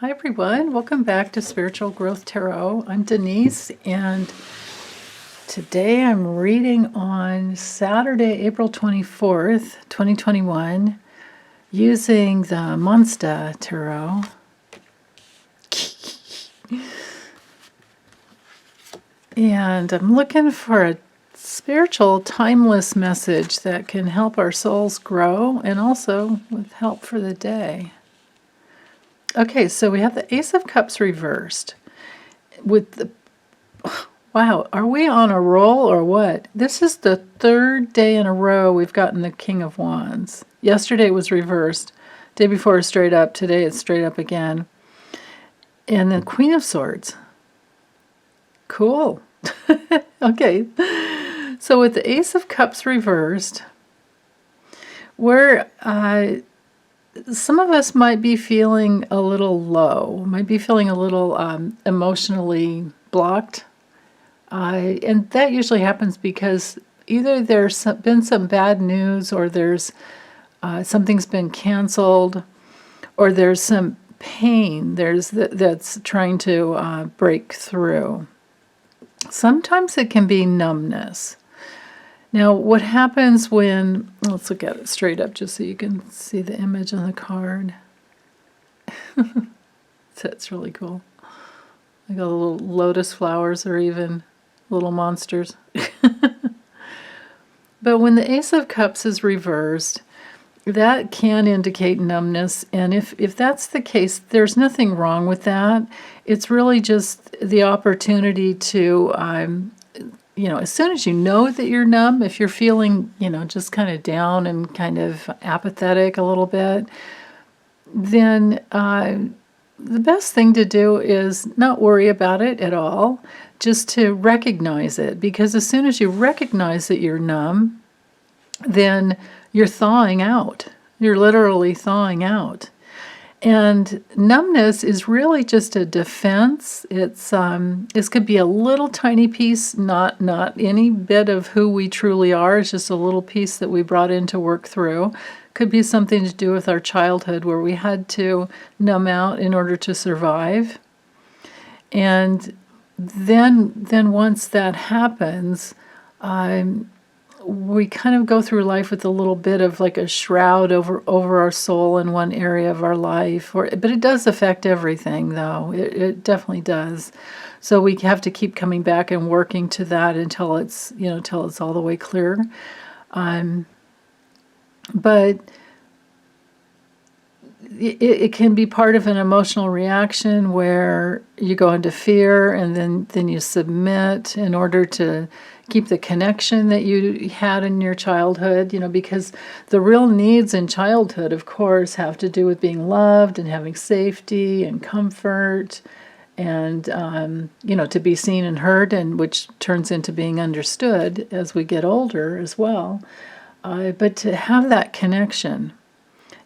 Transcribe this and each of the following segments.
Hi everyone, welcome back to Spiritual Growth Tarot. I'm Denise, and today I'm reading on Saturday, April 24th, 2021, using the Mondnacht Tarot. And I'm looking for a spiritual, timeless message that can help our souls grow and also with help for the day. Okay, so we have the Ace of Cups reversed with the, wow, are we on a roll or what? This is the third day in a row we've gotten the King of Wands. Yesterday it was reversed. Day before was straight up. Today it's straight up again. And the Queen of Swords. Cool. Okay. So with the Ace of Cups reversed, we're... some of us might be feeling a little low, might be feeling a little emotionally blocked. And that usually happens because either there's been some bad news, or there's something's been canceled, or there's some pain that's trying to break through. Sometimes it can be numbness. Now, what happens when, let's look at it straight up just so you can see the image on the card. That's really cool. Like all the little lotus flowers, or even little monsters. But when the Ace of Cups is reversed, that can indicate numbness. And if that's the case, there's nothing wrong with that. It's really just the opportunity to... as soon as you know that you're numb, if you're feeling, just kind of down and kind of apathetic a little bit, then the best thing to do is not worry about it at all, just to recognize it. Because as soon as you recognize that you're numb, then you're thawing out. You're literally thawing out. And numbness is really just a defense. This could be a little tiny piece, not any bit of who we truly are. It's just a little piece that we brought in to work through. Could be something to do with our childhood, where we had to numb out in order to survive. And then once that happens, we kind of go through life with a little bit of like a shroud over our soul in one area of our life. But it does affect everything, though. It definitely does. So we have to keep coming back and working to that until it's all the way clear. But it can be part of an emotional reaction where you go into fear, and then you submit in order to keep the connection that you had in your childhood, because the real needs in childhood, of course, have to do with being loved and having safety and comfort and, to be seen and heard, and which turns into being understood as we get older as well. But to have that connection,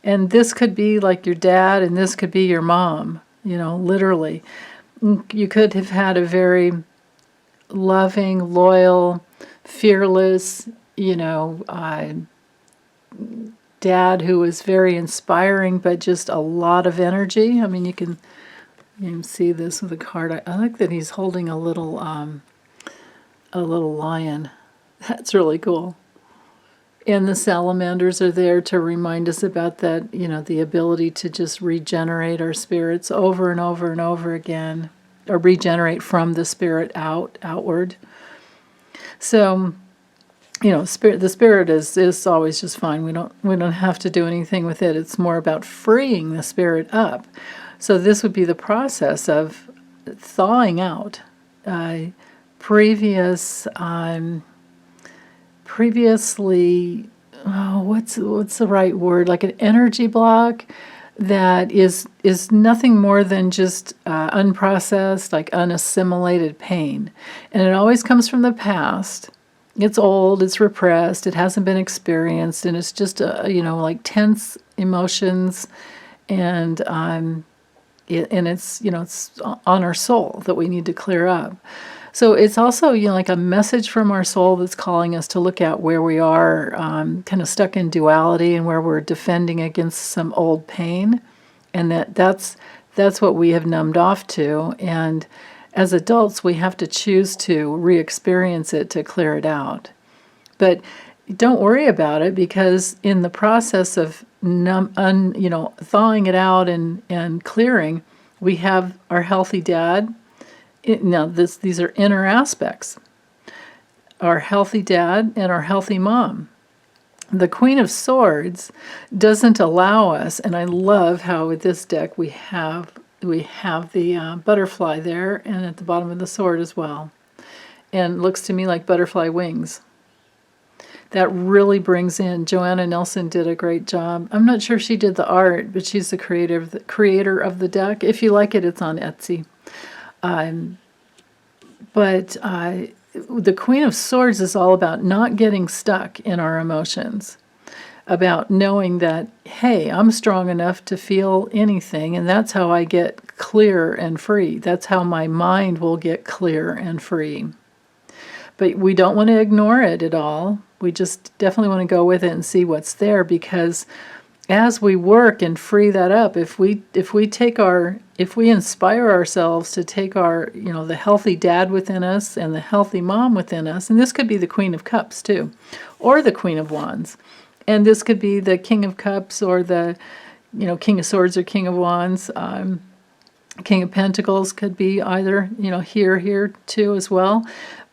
and this could be like your dad, and this could be your mom, literally. You could have had a very loving, loyal, fearless, dad who was very inspiring, but just a lot of energy. I mean, you can see this with the card. I like that he's holding a little lion. That's really cool. And the salamanders are there to remind us about that, the ability to just regenerate our spirits over and over and over again, or regenerate from the spirit outward. So, the spirit is always just fine. We don't have to do anything with it. It's more about freeing the spirit up. So this would be the process of thawing out previously, what's the right word? Like an energy block that is nothing more than just unprocessed, like unassimilated pain. And it always comes from the past. It's old, it's repressed, it hasn't been experienced, and it's just, like tense emotions, and it's, it's on our soul that we need to clear up. So it's also, like a message from our soul that's calling us to look at where we are kind of stuck in duality, and where we're defending against some old pain. And that's That's what we have numbed off to. And as adults, we have to choose to re-experience it to clear it out. But don't worry about it, because in the process of thawing it out and clearing, we have our healthy dad. These are inner aspects. Our healthy dad and our healthy mom. The Queen of Swords doesn't allow us, and I love how with this deck we have the butterfly there, and at the bottom of the sword as well. And it looks to me like butterfly wings. That really brings in, Joanna Nelson did a great job. I'm not sure if she did the art, but she's the creator of the deck. If you like it, it's on Etsy. The Queen of Swords is all about not getting stuck in our emotions, about knowing that, hey, I'm strong enough to feel anything, and that's how I get clear and free. That's how my mind will get clear and free. But we don't want to ignore it at all. We just definitely want to go with it and see what's there, because as we work and free that up, if we inspire ourselves to take our, the healthy dad within us and the healthy mom within us, and this could be the Queen of Cups too, or the Queen of Wands, and this could be the King of Cups or the, King of Swords or King of Wands. King of Pentacles could be either, here too as well.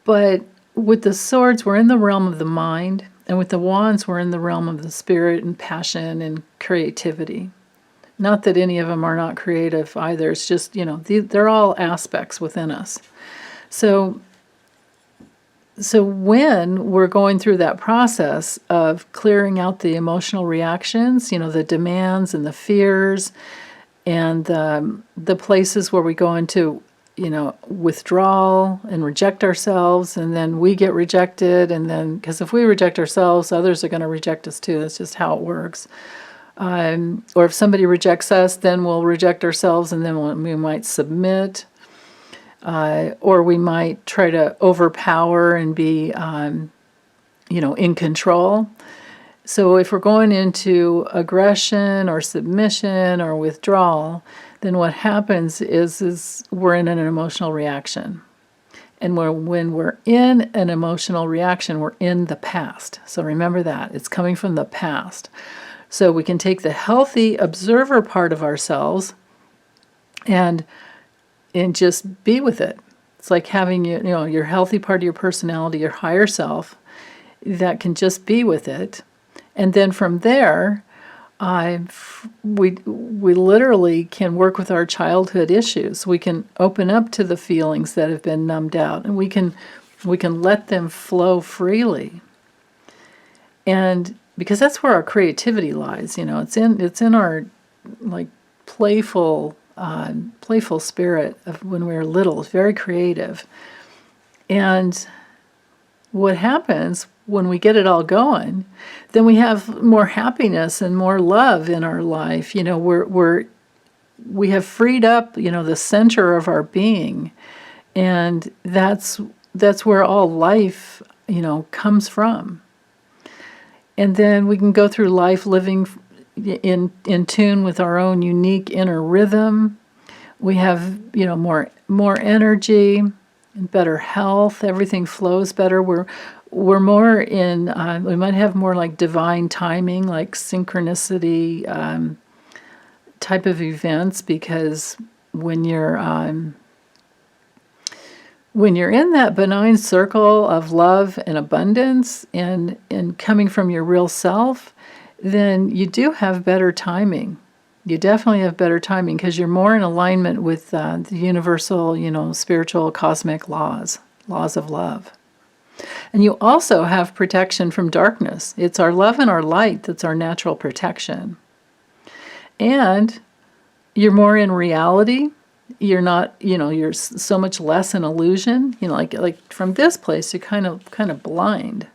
But with the swords, we're in the realm of the mind, and with the wands, we're in the realm of the spirit and passion and creativity. Not that any of them are not creative either. It's just, they're all aspects within us. So when we're going through that process of clearing out the emotional reactions, the demands and the fears, and the places where we go into, withdrawal and reject ourselves, and then we get rejected, and then, because if we reject ourselves, others are going to reject us too. That's just how it works. Or if somebody rejects us, then we'll reject ourselves, and then we might submit, or we might try to overpower and be, in control. So if we're going into aggression or submission or withdrawal, then what happens is we're in an emotional reaction. And when we're in an emotional reaction, we're in the past. So remember that. It's coming from the past. So we can take the healthy observer part of ourselves and just be with it. It's like having your healthy part of your personality, your higher self, that can just be with it. And then from there, we literally can work with our childhood issues. We can open up to the feelings that have been numbed out, and we can let them flow freely. And because that's where our creativity lies, it's in our playful spirit of when we were little. It's very creative. And what happens when we get it all going, then we have more happiness and more love in our life. We have freed up, the center of our being, and that's where all life, comes from. And then we can go through life living in tune with our own unique inner rhythm. We have, more energy and better health. Everything flows better. We're more in, we might have more like divine timing, like synchronicity type of events, because when you're in that benign circle of love and abundance and coming from your real self, then you do have better timing. You definitely have better timing because you're more in alignment with the universal, spiritual, cosmic laws of love. And you also have protection from darkness. It's our love and our light that's our natural protection. And you're more in reality. You're not, you're so much less an illusion. Like from this place, you're kind of blind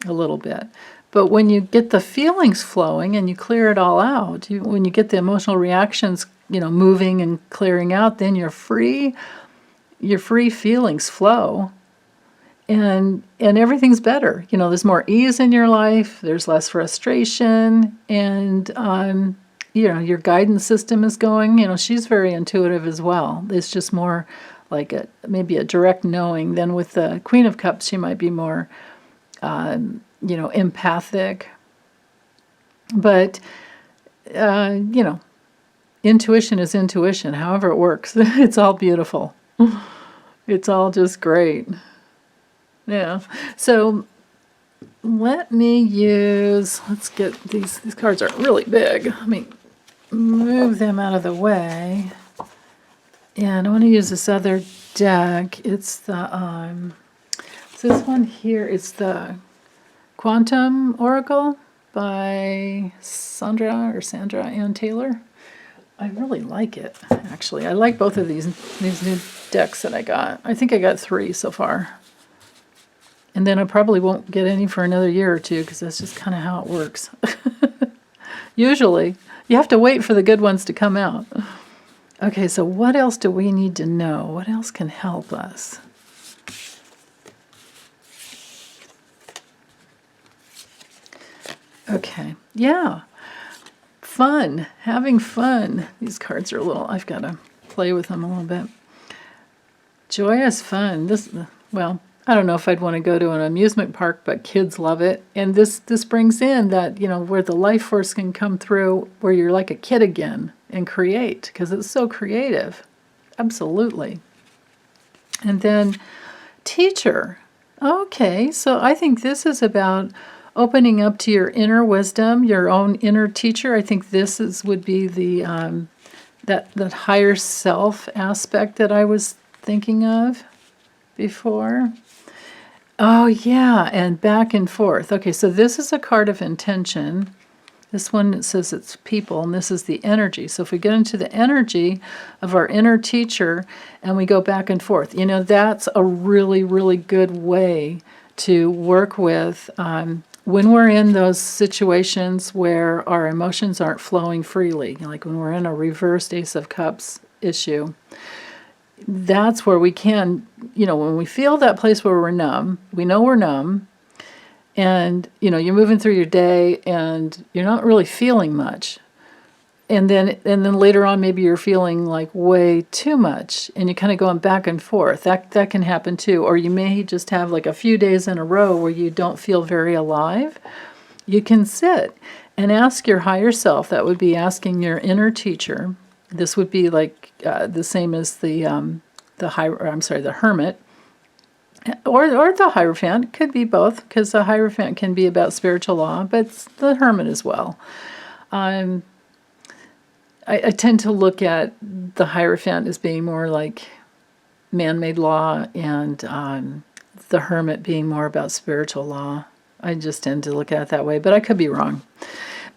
a little bit. But when you get the feelings flowing and you clear it all out, when you get the emotional reactions, moving and clearing out, then you're free. Your free feelings flow. And everything's better. There's more ease in your life. There's less frustration, and your guidance system is going. She's very intuitive as well. It's just more like maybe a direct knowing. Then with the Queen of Cups, she might be more, empathic. But, intuition is intuition. However it works, it's all beautiful. It's all just great. Yeah. So let me let's get these cards are really big. Let me move them out of the way. And I want to use this other deck. It's the, this one here. It's the Quantum Oracle by Sandra Ann Taylor. I really like it, actually. I like both of these new decks that I got. I think I got 3 so far. And then I probably won't get any for another year or 2 because that's just kind of how it works. Usually. You have to wait for the good ones to come out. Okay, so what else do we need to know? What else can help us? Okay, yeah. Fun, having fun. These cards are I've got to play with them a little bit. Joyous fun. Well, I don't know if I'd want to go to an amusement park, but kids love it. And this brings in that, where the life force can come through, where you're like a kid again and create, because it's so creative. Absolutely. And then teacher. Okay, so I think this is about opening up to your inner wisdom, your own inner teacher. I think this would be the that higher self aspect that I was thinking of before. Oh yeah, and back and forth. Okay, so this is a card of intention. This one says it's people, and this is the energy. So if we get into the energy of our inner teacher and we go back and forth, that's a really, really good way to work with when we're in those situations where our emotions aren't flowing freely, like when we're in a reversed Ace of Cups issue. That's where we can, when we feel that place where we're numb, we know we're numb, and, you're moving through your day and you're not really feeling much. And then later on, maybe you're feeling like way too much and you're kind of going back and forth. That can happen too. Or you may just have like a few days in a row where you don't feel very alive. You can sit and ask your higher self. That would be asking your inner teacher. This would be like the same as the hermit. Or the Hierophant. Could be both, because the Hierophant can be about spiritual law, but it's the hermit as well. I tend to look at the Hierophant as being more like man-made law, and the hermit being more about spiritual law. I just tend to look at it that way, but I could be wrong.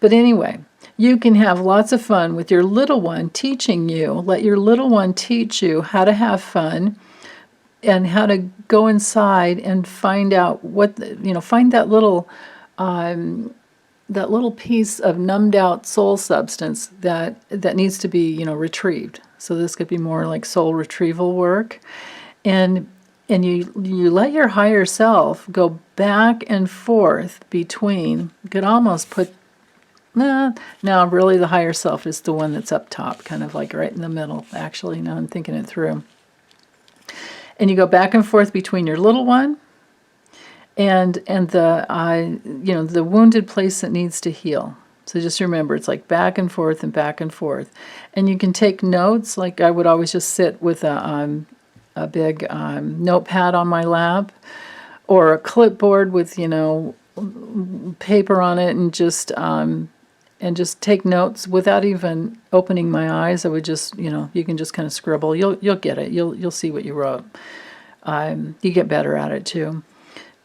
But anyway, you can have lots of fun with your little one teaching you. Let your little one teach you how to have fun and how to go inside and find out find that little piece of numbed out soul substance that needs to be, retrieved. So this could be more like soul retrieval work. And you let your higher self go back and forth between, you could almost put, now really the higher self is the one that's up top, kind of like right in the middle, actually, now I'm thinking it through. And you go back and forth between your little one and the wounded place that needs to heal. So just remember, it's like back and forth and back and forth. And you can take notes. Like I would always just sit with a big notepad on my lap, or a clipboard with paper on it, and just take notes without even opening my eyes. I would just you can just kind of scribble. You'll get it. You'll see what you wrote. You get better at it too.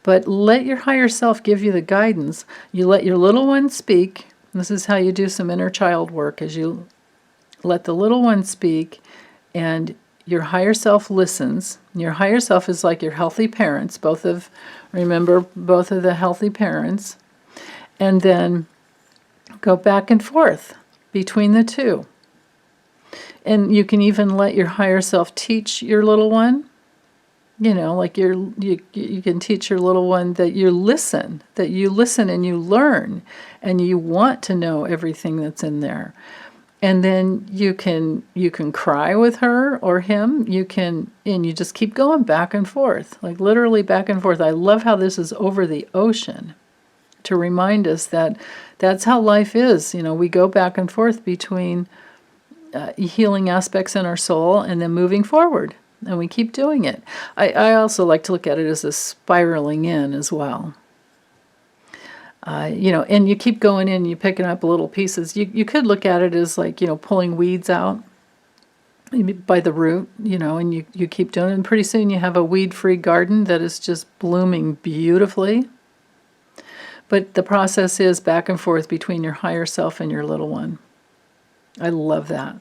But let your higher self give you the guidance. You let your little one speak. This is how you do some inner child work, as you let the little one speak, and your higher self listens. Your higher self is like your healthy parents, remember both of the healthy parents. And then go back and forth between the two. And you can even let your higher self teach your little one. You know, like you can teach your little one that you listen and you learn, and you want to know everything that's in there. And then you can cry with her or him. And you just keep going back and forth, like literally back and forth. I love how this is over the ocean to remind us that that's how life is. You know, we go back and forth between healing aspects in our soul and then moving forward. And we keep doing it. I also like to look at it as a spiraling in as well. You know, and you keep going in, you're picking up little pieces. You could look at it as like, you know, pulling weeds out by the root, you know, and you keep doing it. And pretty soon you have a weed-free garden that is just blooming beautifully. But the process is back and forth between your higher self and your little one. I love that.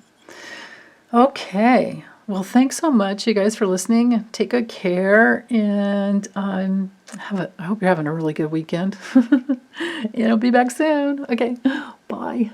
Okay. Well, thanks so much, you guys, for listening. Take good care, and I hope you're having a really good weekend. And I'll be back soon. Okay, bye.